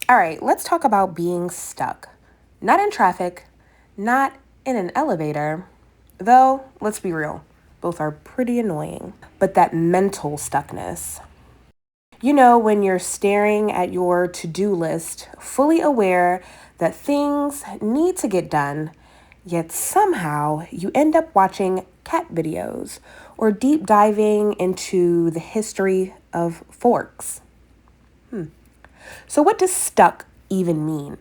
All right, let's talk about being stuck. Not in traffic, not in an elevator, though, let's be real, both are pretty annoying. But that mental stuckness. You know, when you're staring at your to do list, fully aware that things need to get done, yet somehow you end up watching cat videos or deep diving into the history of forks. So, what does stuck even mean?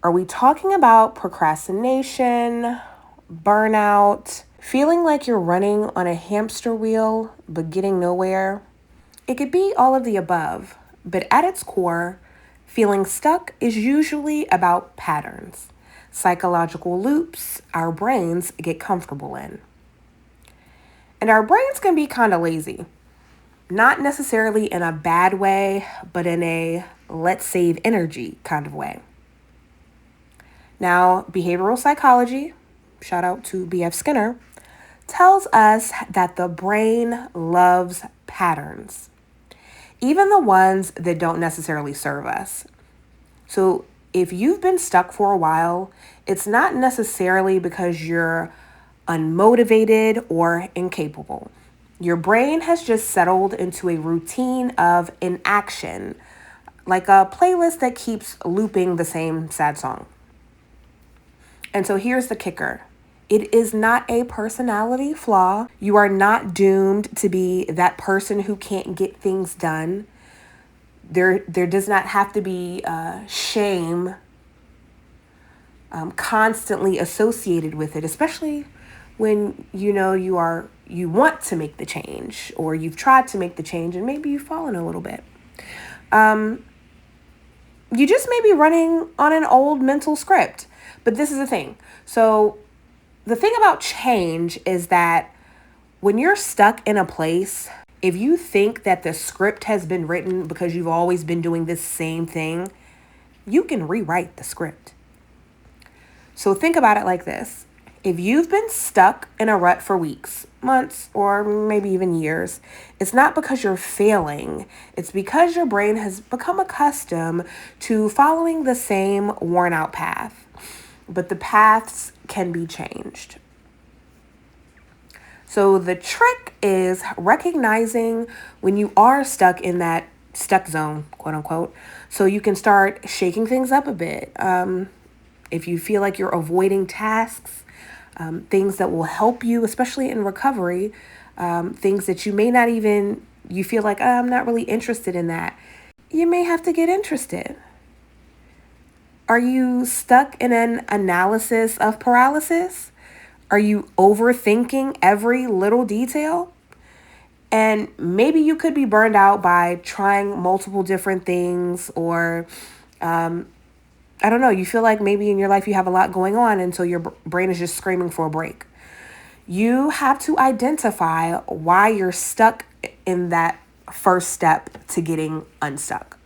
Are we talking about procrastination, burnout, feeling like you're running on a hamster wheel but getting nowhere? It could be all of the above, but at its core, feeling stuck is usually about patterns, psychological loops our brains get comfortable in. And our brains can be kind of lazy, not necessarily in a bad way, but in a let's save energy kind of way. Now, behavioral psychology, shout out to B.F. Skinner, tells us that the brain loves patterns, even the ones that don't necessarily serve us. So if you've been stuck for a while, it's not necessarily because you're unmotivated or incapable. Your brain has just settled into a routine of inaction, like a playlist that keeps looping the same sad song. And so here's the kicker. It is not a personality flaw. You are not doomed to be that person who can't get things done. There does not have to be shame constantly associated with it, especially when you know you want to make the change or you've tried to make the change and maybe you've fallen a little bit. You just may be running on an old mental script. But this is the thing. So the thing about change is that when you're stuck in a place, if you think that the script has been written because you've always been doing this same thing, you can rewrite the script. So think about it like this. If you've been stuck in a rut for weeks, months, or maybe even years, it's not because you're failing. It's because your brain has become accustomed to following the same worn out path. But the paths can be changed. So the trick is recognizing when you are stuck in that stuck zone, quote unquote, so you can start shaking things up a bit. If you feel like you're avoiding tasks, things that will help you, especially in recovery, things that you may not even, you feel like, I'm not really interested in that. You may have to get interested. Are you stuck in an analysis of paralysis? Are you overthinking every little detail? And maybe you could be burned out by trying multiple different things, or I don't know, you feel like maybe in your life you have a lot going on and so your brain is just screaming for a break. You have to identify why you're stuck in that first step to getting unstuck.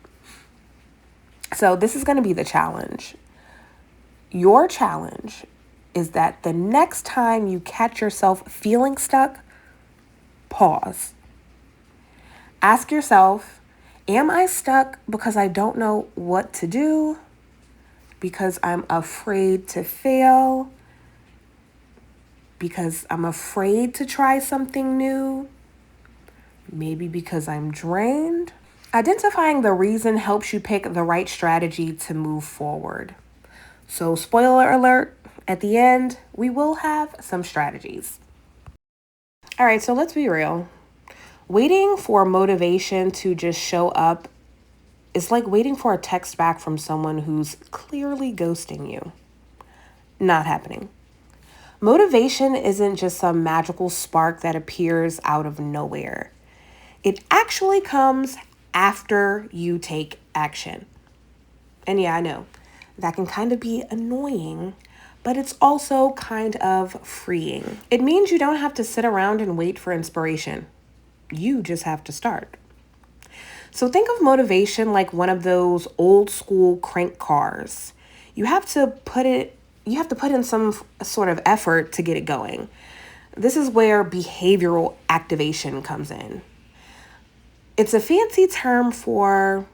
So this is going to be the challenge. Your challenge is that the next time you catch yourself feeling stuck, pause. Ask yourself, am I stuck because I don't know what to do? Because I'm afraid to fail? Because I'm afraid to try something new? Maybe because I'm drained? Identifying the reason helps you pick the right strategy to move forward. So, spoiler alert, at the end, we will have some strategies. All right, so let's be real. Waiting for motivation to just show up is like waiting for a text back from someone who's clearly ghosting you. Not happening. Motivation isn't just some magical spark that appears out of nowhere. It actually comes after you take action. And yeah, I know that can kind of be annoying, but it's also kind of freeing. It means you don't have to sit around and wait for inspiration. You just have to start. So think of motivation like one of those old school crank cars. You have to put in some sort of effort to get it going. This is where behavioral activation comes in. It's a fancy term for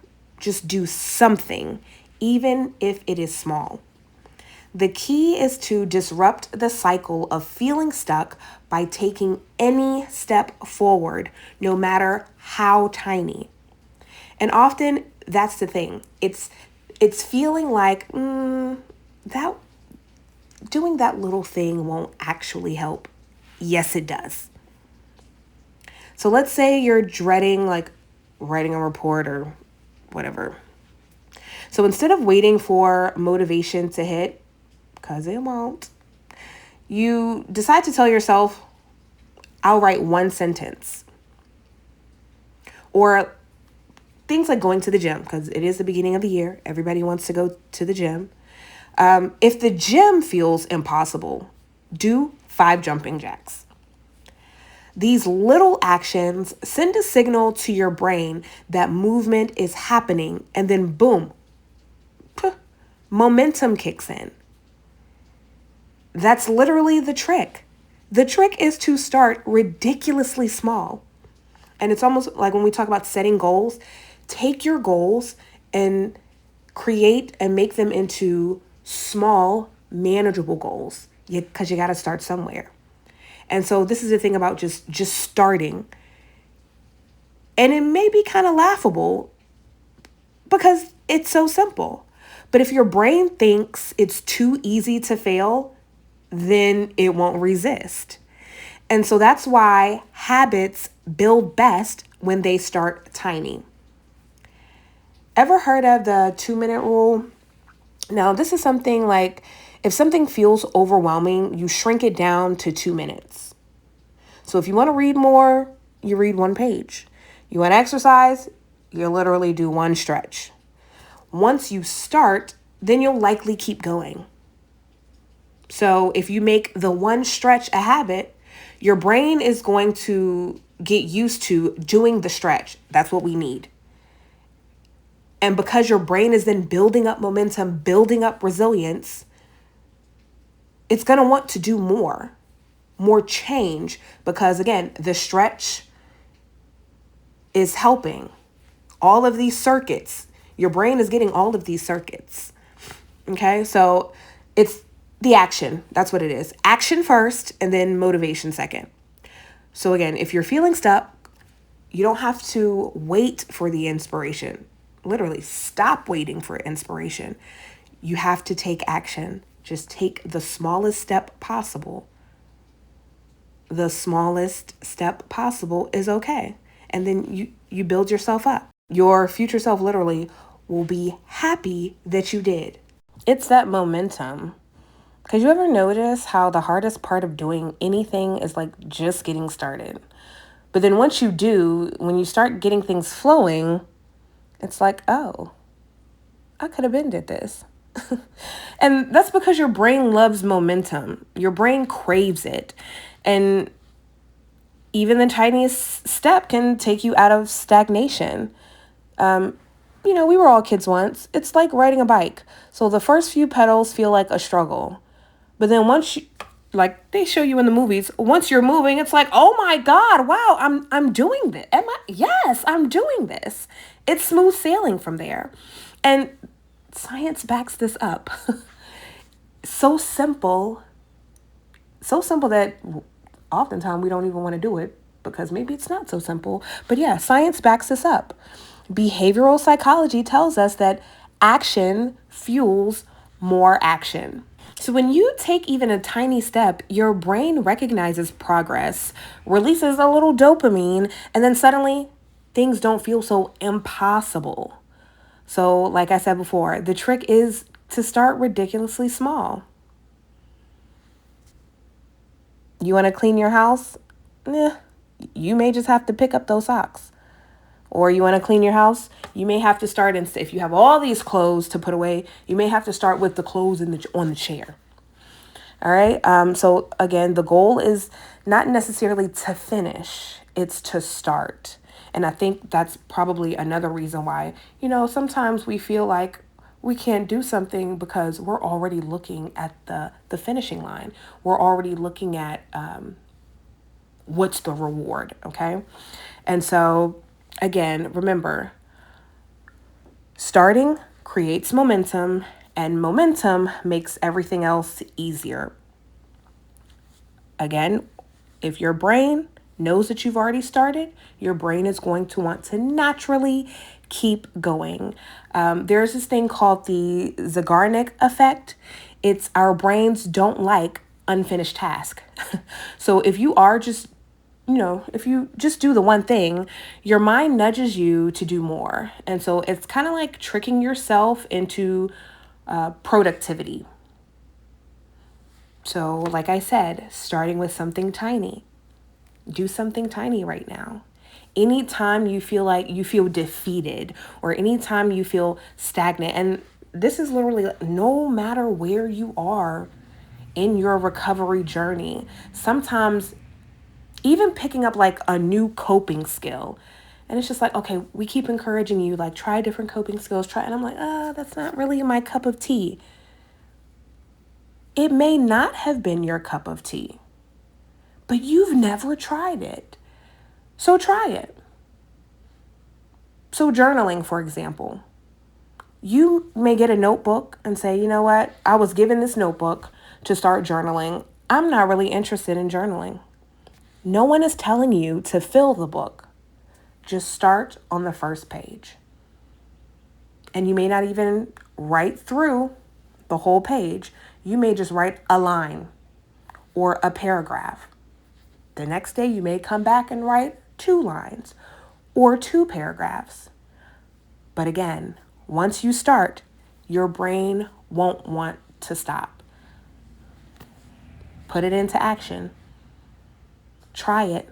Just do something, even if it is small. The key is to disrupt the cycle of feeling stuck by taking any step forward, no matter how tiny. And often that's the thing. It's feeling like that doing that little thing won't actually help. Yes, it does. So let's say you're dreading like writing a report or whatever. So instead of waiting for motivation to hit, because it won't, you decide to tell yourself, I'll write one sentence. Or things like going to the gym, because it is the beginning of the year. Everybody wants to go to the gym. If the gym feels impossible, do 5 jumping jacks. These little actions send a signal to your brain that movement is happening, and then boom, momentum kicks in. That's literally the trick. The trick is to start ridiculously small. And it's almost like when we talk about setting goals, take your goals and create and make them into small, manageable goals, because you got to start somewhere. And so this is the thing about just starting. And it may be kind of laughable because it's so simple. But if your brain thinks it's too easy to fail, then it won't resist. And so that's why habits build best when they start tiny. Ever heard of the 2-minute rule? Now, this is something like if something feels overwhelming, you shrink it down to 2 minutes. So if you want to read more, you read 1 page. You want to exercise, you literally do 1 stretch. Once you start, then you'll likely keep going. So if you make the 1 stretch a habit, your brain is going to get used to doing the stretch. That's what we need. And because your brain is then building up momentum, building up resilience, it's going to want to do more change, because again, the stretch is helping all of these circuits. Your brain is getting all of these circuits. Okay, so it's the action. That's what it is. Action first and then motivation second. So again, if you're feeling stuck, you don't have to wait for the inspiration. Literally, stop waiting for inspiration. You have to take action. Just take the smallest step possible. The smallest step possible is okay. And then you build yourself up. Your future self literally will be happy that you did. It's that momentum. Because you ever notice how the hardest part of doing anything is like just getting started? But then once you do, when you start getting things flowing, it's like, oh, I could have been did this. And that's because your brain loves momentum. Your brain craves it. And even the tiniest step can take you out of stagnation. We were all kids once. It's like riding a bike. So the first few pedals feel like a struggle. But then once you, like they show you in the movies, once you're moving, it's like, oh my God, wow, I'm doing this. Yes, I'm doing this. It's smooth sailing from there. And science backs this up. So simple that oftentimes we don't even want to do it because maybe it's not so simple. But yeah, science backs this up. Behavioral psychology tells us that action fuels more action. So when you take even a tiny step, your brain recognizes progress, releases a little dopamine, and then suddenly things don't feel so impossible. So like I said before, the trick is to start ridiculously small. You want to clean your house? You may just have to pick up those socks. Or you want to clean your house? You may have to start, if you have all these clothes to put away, you may have to start with the clothes on the chair. All right. So again, the goal is not necessarily to finish, it's to start. And I think that's probably another reason why, sometimes we feel like we can't do something because we're already looking at the finishing line. We're already looking at what's the reward. Okay. And so again, remember, Starting creates momentum, and momentum makes everything else easier. Again, if your brain knows that you've already started, your brain is going to want to naturally keep going. There's this thing called the Zeigarnik effect. It's our brains don't like unfinished task. So if you are just, if you just do the one thing, your mind nudges you to do more. And so it's kind of like tricking yourself into productivity. So, like I said, starting with something tiny. Do something tiny right now. Anytime you feel like you feel defeated or anytime you feel stagnant, and this is literally no matter where you are in your recovery journey, sometimes even picking up like a new coping skill. And it's just like, okay, we keep encouraging you, like, try different coping skills, try. And I'm like, that's not really my cup of tea. It may not have been your cup of tea, but you've never tried it. So try it. So journaling, for example, you may get a notebook and say, you know what? I was given this notebook to start journaling. I'm not really interested in journaling. No one is telling you to fill the book. Just start on the first page. And you may not even write through the whole page. You may just write a line or a paragraph. The next day, you may come back and write 2 lines or 2 paragraphs. But again, once you start, your brain won't want to stop. Put it into action. Try it.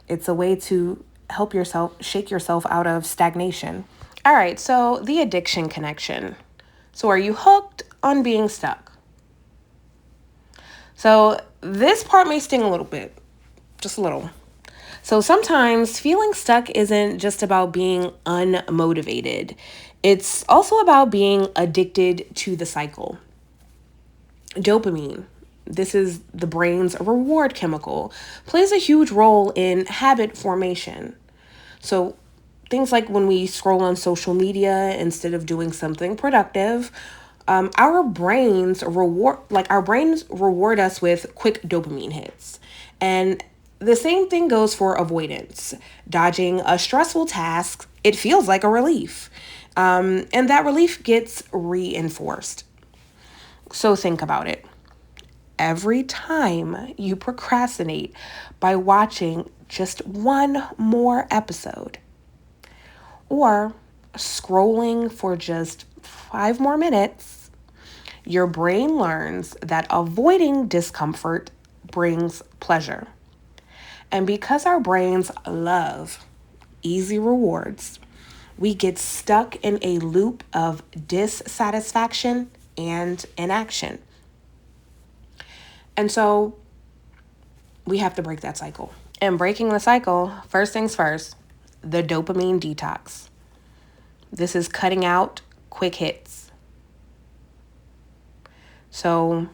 It's a way to help yourself, shake yourself out of stagnation. All right, so the addiction connection. So are you hooked on being stuck? So this part may sting a little bit, just a little. So sometimes feeling stuck isn't just about being unmotivated. It's also about being addicted to the cycle. Dopamine, this is the brain's reward chemical, plays a huge role in habit formation. So things like when we scroll on social media instead of doing something productive, our brains reward us with quick dopamine hits. And the same thing goes for avoidance. Dodging a stressful task, it feels like a relief. And that relief gets reinforced. So think about it. Every time you procrastinate by watching just one more episode or scrolling for just 5 more minutes, your brain learns that avoiding discomfort brings pleasure. And because our brains love easy rewards, we get stuck in a loop of dissatisfaction and inaction. And so we have to break that cycle. And breaking the cycle, first things first, the dopamine detox. This is cutting out quick hits. So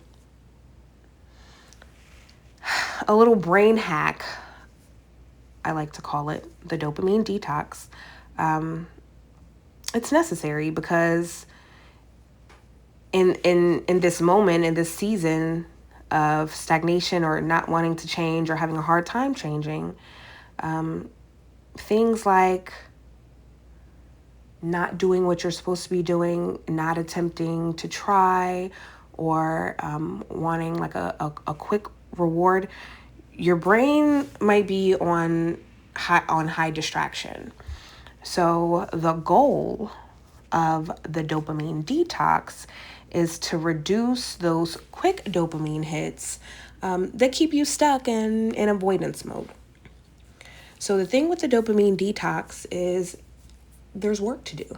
a little brain hack, I like to call it the dopamine detox. It's necessary because in this moment, in this season of stagnation or not wanting to change or having a hard time changing, things like not doing what you're supposed to be doing, not attempting to try, or wanting like a quick reward, your brain might be on high distraction. So the goal of the dopamine detox is to reduce those quick dopamine hits that keep you stuck in avoidance mode. So the thing with the dopamine detox is there's work to do.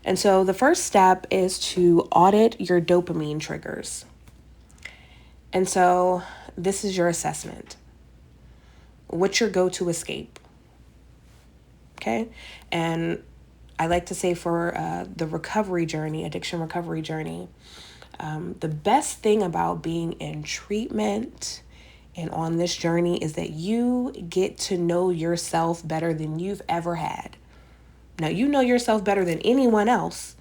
And so the first step is to audit your dopamine triggers. And so this is your assessment. What's your go-to escape? Okay? And I like to say for the recovery journey, addiction recovery journey, the best thing about being in treatment and on this journey is that you get to know yourself better than you've ever had. Now, you know yourself better than anyone else,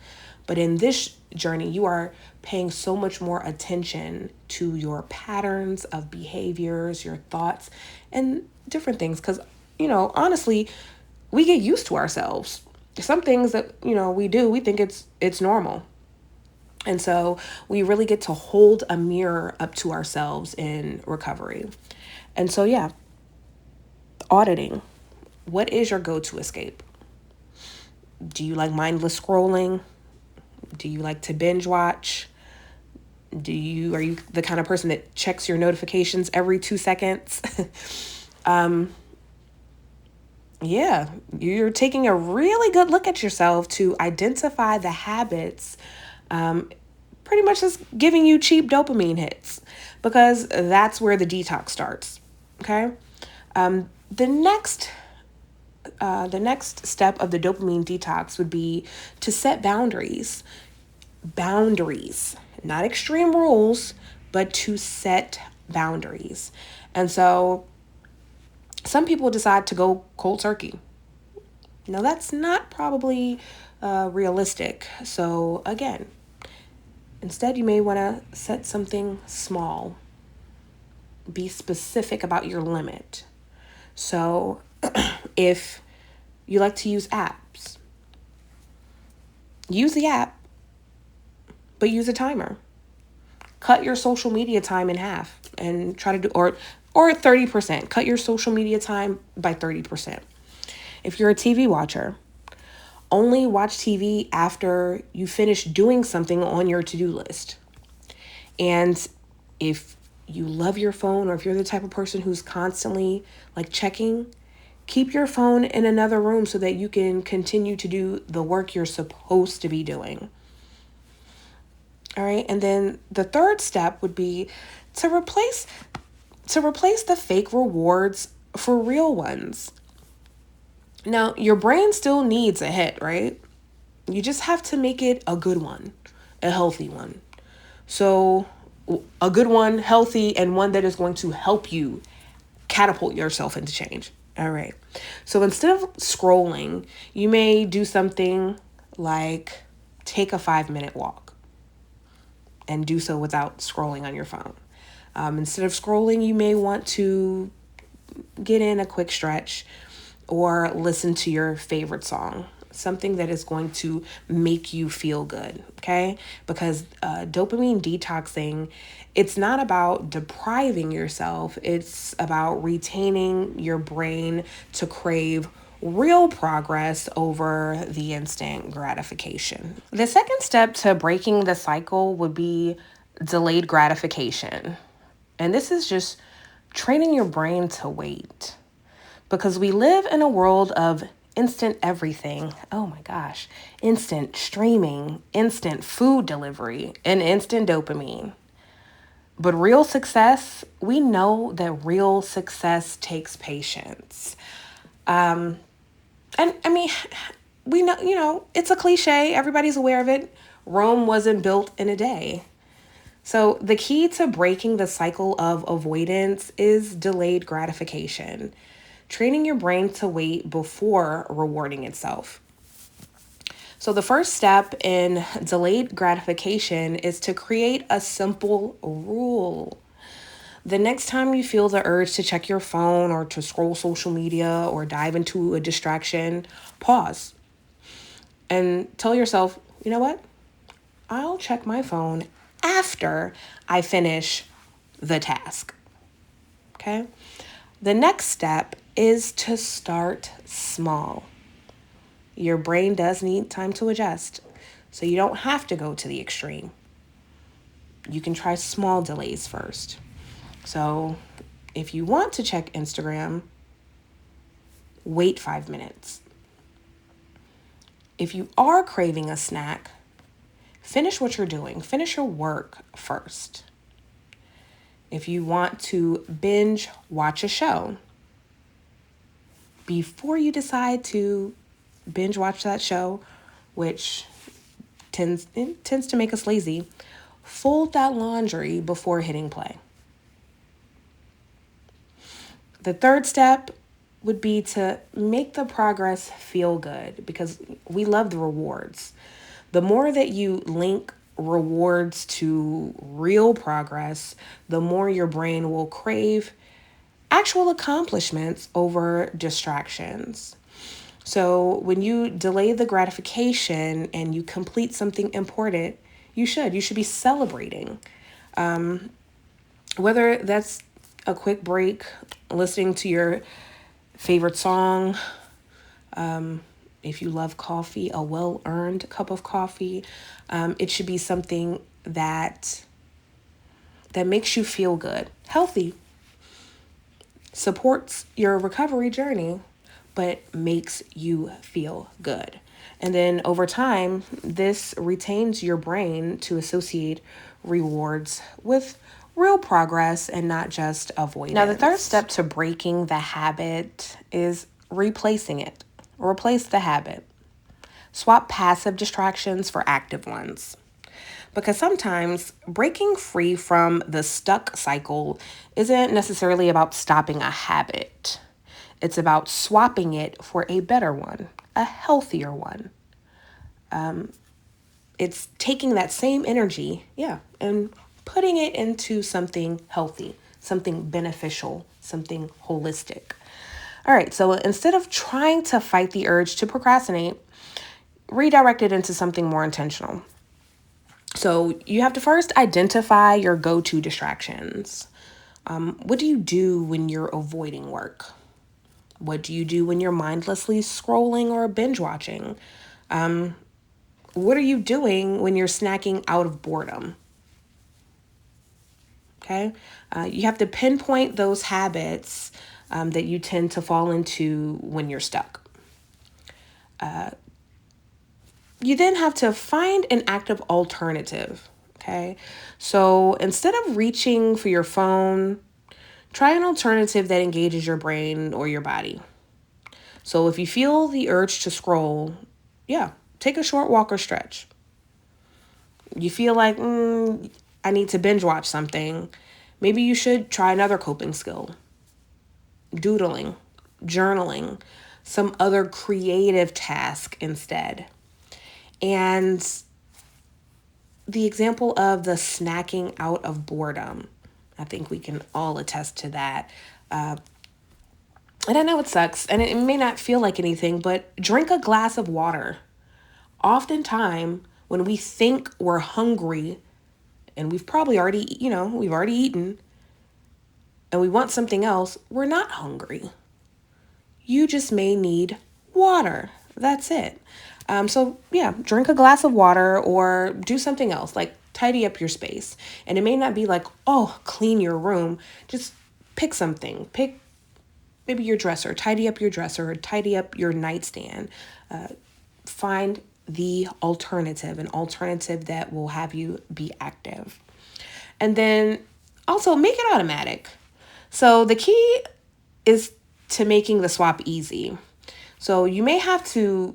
but in this journey, you are paying so much more attention to your patterns of behaviors, your thoughts, and different things. Because, honestly, we get used to ourselves. Some things that, we do, we think it's normal. And so we really get to hold a mirror up to ourselves in recovery. And so, yeah, auditing. What is your go-to escape? Do you like mindless scrolling? Do you like to binge watch? Are you the kind of person that checks your notifications every 2 seconds? Yeah, you're taking a really good look at yourself to identify the habits, pretty much just giving you cheap dopamine hits, because that's where the detox starts. Okay. The next step of the dopamine detox would be to set boundaries. Boundaries, not extreme rules, but to set boundaries. And so some people decide to go cold turkey. Now, that's not probably realistic. So, again, instead, you may want to set something small. Be specific about your limit. So, if you like to use apps, use the app, but use a timer. Cut your social media time in half and try to do, or 30%. Cut your social media time by 30%. If you're a TV watcher, only watch TV after you finish doing something on your to-do list. And if you love your phone, or if you're the type of person who's constantly checking, keep your phone in another room so that you can continue to do the work you're supposed to be doing. All right. And then the third step would be to replace the fake rewards for real ones. Now, your brain still needs a hit, right? You just have to make it a good one, a healthy one. So a good one, healthy, and one that is going to help you catapult yourself into change. All right. So instead of scrolling, you may do something like take a 5-minute walk and do so without scrolling on your phone. Instead of scrolling, you may want to get in a quick stretch or listen to your favorite song, something that is going to make you feel good, okay? Because dopamine detoxing, it's not about depriving yourself. It's about retaining your brain to crave real progress over the instant gratification. The second step to breaking the cycle would be delayed gratification. And this is just training your brain to wait. Because we live in a world of instant everything. Oh my gosh. Instant streaming, instant food delivery, and instant dopamine. But real success, we know that real success takes patience. And I mean, we know, it's a cliche. Everybody's aware of it. Rome wasn't built in a day. So the key to breaking the cycle of avoidance is delayed gratification. Training your brain to wait before rewarding itself. So the first step in delayed gratification is to create a simple rule. The next time you feel the urge to check your phone or to scroll social media or dive into a distraction, pause and tell yourself, you know what? I'll check my phone after I finish the task. Okay? The next step is to start small. Your brain does need time to adjust, so you don't have to go to the extreme. You can try small delays first. So if you want to check Instagram, wait 5 minutes. If you are craving a snack, finish what you're doing. Finish your work first. If you want to binge watch a show, before you decide to binge watch that show, which tends to make us lazy, fold that laundry before hitting play. The third step would be to make the progress feel good because we love the rewards. The more that you link rewards to real progress, the more your brain will crave actual accomplishments over distractions. So when you delay the gratification and you complete something important, you should be celebrating. Whether that's a quick break, listening to your favorite song, if you love coffee, a well-earned cup of coffee, it should be something that makes you feel good, healthy, supports your recovery journey, but makes you feel good. And then over time, this retains your brain to associate rewards with real progress and not just avoidance. Now, the third step to breaking the habit is replacing it. Replace the habit. Swap passive distractions for active ones. Because sometimes breaking free from the stuck cycle isn't necessarily about stopping a habit. It's about swapping it for a better one, a healthier one. It's taking that same energy, and putting it into something healthy, something beneficial, something holistic. All right, so instead of trying to fight the urge to procrastinate, redirect it into something more intentional. So you have to first identify your go-to distractions. What do you do when you're avoiding work? What do you do when you're mindlessly scrolling or binge watching? What are you doing when you're snacking out of boredom? Okay. You have to pinpoint those habits that you tend to fall into when you're stuck. You then have to find an active alternative. Okay. So instead of reaching for your phone, try an alternative that engages your brain or your body. So if you feel the urge to scroll, take a short walk or stretch. You feel like, I need to binge watch something. Maybe you should try another coping skill. Doodling, journaling, some other creative task instead. And the example of the snacking out of boredom, I think we can all attest to that. And I know it sucks and it may not feel like anything, but drink a glass of water. Oftentimes, when we think we're hungry and we've probably we've already eaten and we want something else, we're not hungry. You just may need water. That's it. Drink a glass of water or do something else, like tidy up your space. And it may not be like, clean your room. Just pick something. Pick maybe your dresser, tidy up your dresser, or tidy up your nightstand. Find the alternative, an alternative that will have you be active. And then also make it automatic. So the key is to making the swap easy. So you may have to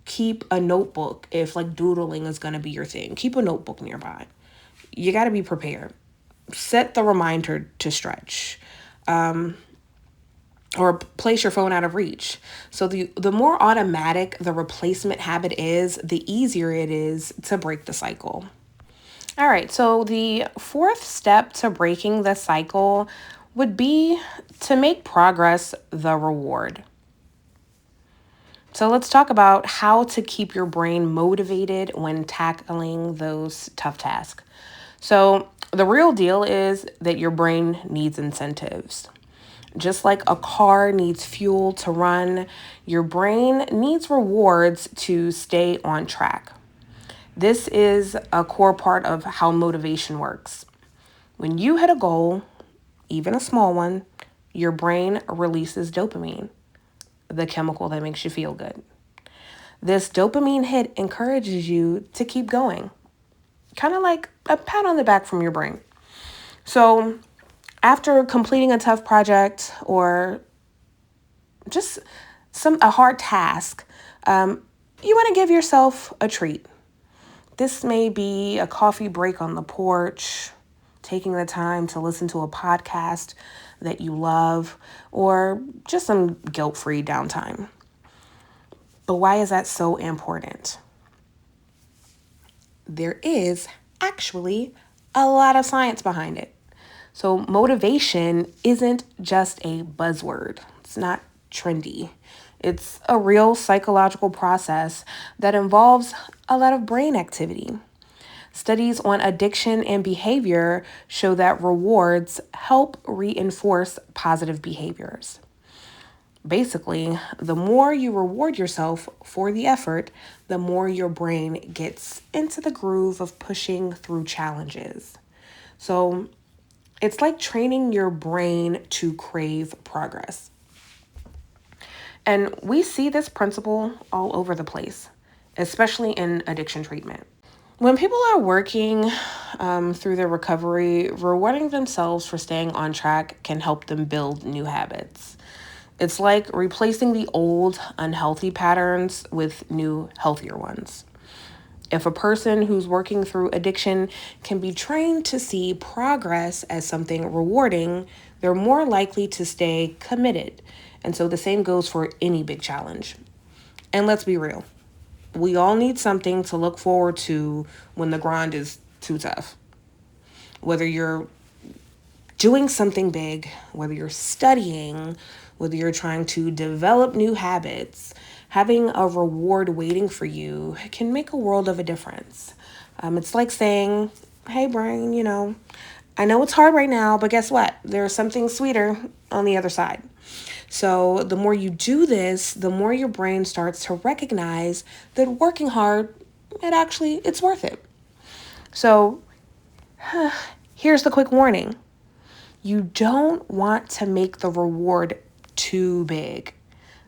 keep a notebook if like doodling is going to be your thing. Keep a notebook nearby. You got to be prepared. Set the reminder to stretch. Or place your phone out of reach. So the more automatic the replacement habit is, the easier it is to break the cycle. All right, so the fourth step to breaking the cycle would be to make progress the reward. So let's talk about how to keep your brain motivated when tackling those tough tasks. So the real deal is that your brain needs incentives. Just like a car needs fuel to run, your brain needs rewards to stay on track. This is a core part of how motivation works. When you hit a goal, even a small one, your brain releases dopamine, the chemical that makes you feel good. This dopamine hit encourages you to keep going, kind of like a pat on the back from your brain. So after completing a tough project or just a hard task, you want to give yourself a treat. This may be a coffee break on the porch, taking the time to listen to a podcast that you love, or just some guilt-free downtime. But why is that so important? There is actually a lot of science behind it. So motivation isn't just a buzzword. It's not trendy. It's a real psychological process that involves a lot of brain activity. Studies on addiction and behavior show that rewards help reinforce positive behaviors. Basically, the more you reward yourself for the effort, the more your brain gets into the groove of pushing through challenges. So it's like training your brain to crave progress. And we see this principle all over the place, especially in addiction treatment. When people are working through their recovery, rewarding themselves for staying on track can help them build new habits. It's like replacing the old unhealthy patterns with new healthier ones. If a person who's working through addiction can be trained to see progress as something rewarding, they're more likely to stay committed. And so the same goes for any big challenge. And let's be real. We all need something to look forward to when the grind is too tough. Whether you're doing something big, whether you're studying, whether you're trying to develop new habits, having a reward waiting for you can make a world of a difference. It's like saying, hey, brain, I know it's hard right now, but guess what? There's something sweeter on the other side. So the more you do this, the more your brain starts to recognize that working hard, it's worth it. So here's the quick warning. You don't want to make the reward too big,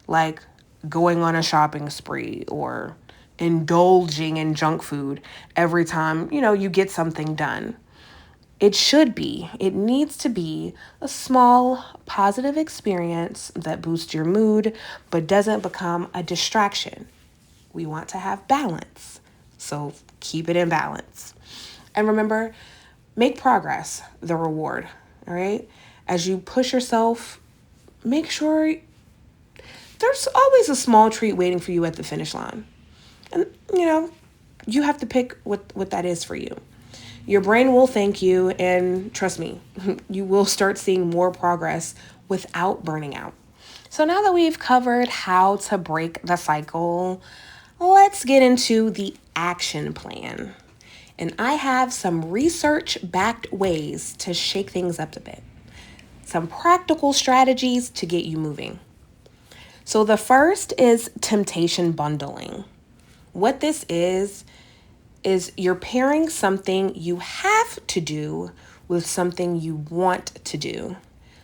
like going on a shopping spree or indulging in junk food every time, you get something done. It needs to be a small positive experience that boosts your mood, but doesn't become a distraction. We want to have balance, so keep it in balance. And remember, make progress the reward, all right? As you push yourself, make sure there's always a small treat waiting for you at the finish line. And, you have to pick what that is for you. Your brain will thank you, and trust me, you will start seeing more progress without burning out. So now that we've covered how to break the cycle, let's get into the action plan. And I have some research-backed ways to shake things up a bit. Some practical strategies to get you moving. So the first is temptation bundling. What this is you're pairing something you have to do with something you want to do.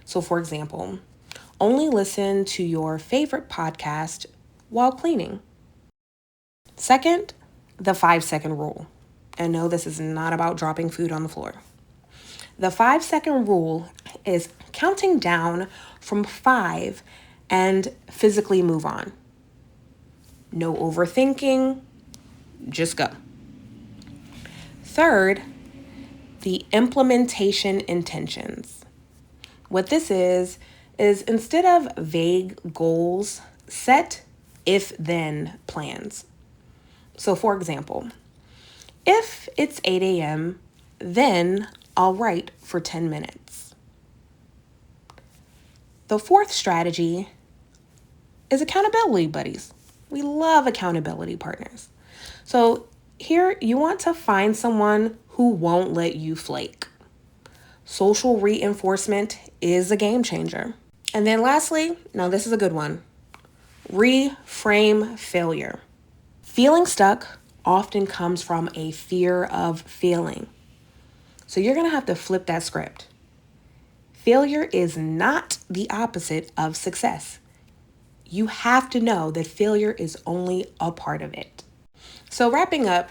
So for example, only listen to your favorite podcast while cleaning. Second, the 5-second rule. And no, this is not about dropping food on the floor. The 5-second rule is counting down from 5 and physically move on. No overthinking, just go. Third, the implementation intentions. What this is instead of vague goals, set if-then plans. So for example, if it's 8 a.m., then I'll write for 10 minutes. The fourth strategy is accountability buddies. We love accountability partners. So here you want to find someone who won't let you flake. Social reinforcement is a game changer. And then lastly, now this is a good one, reframe failure. Feeling stuck often comes from a fear of failing. So you're going to have to flip that script. Failure is not the opposite of success. You have to know that failure is only a part of it. So wrapping up,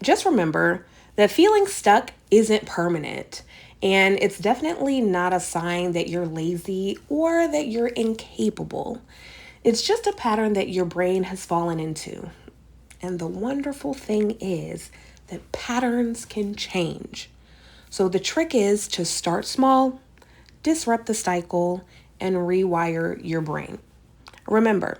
just remember that feeling stuck isn't permanent, and it's definitely not a sign that you're lazy or that you're incapable. It's just a pattern that your brain has fallen into. And the wonderful thing is that patterns can change. So the trick is to start small, disrupt the cycle, and rewire your brain. Remember,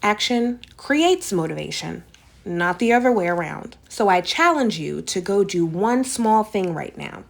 action creates motivation, not the other way around. So I challenge you to go do one small thing right now.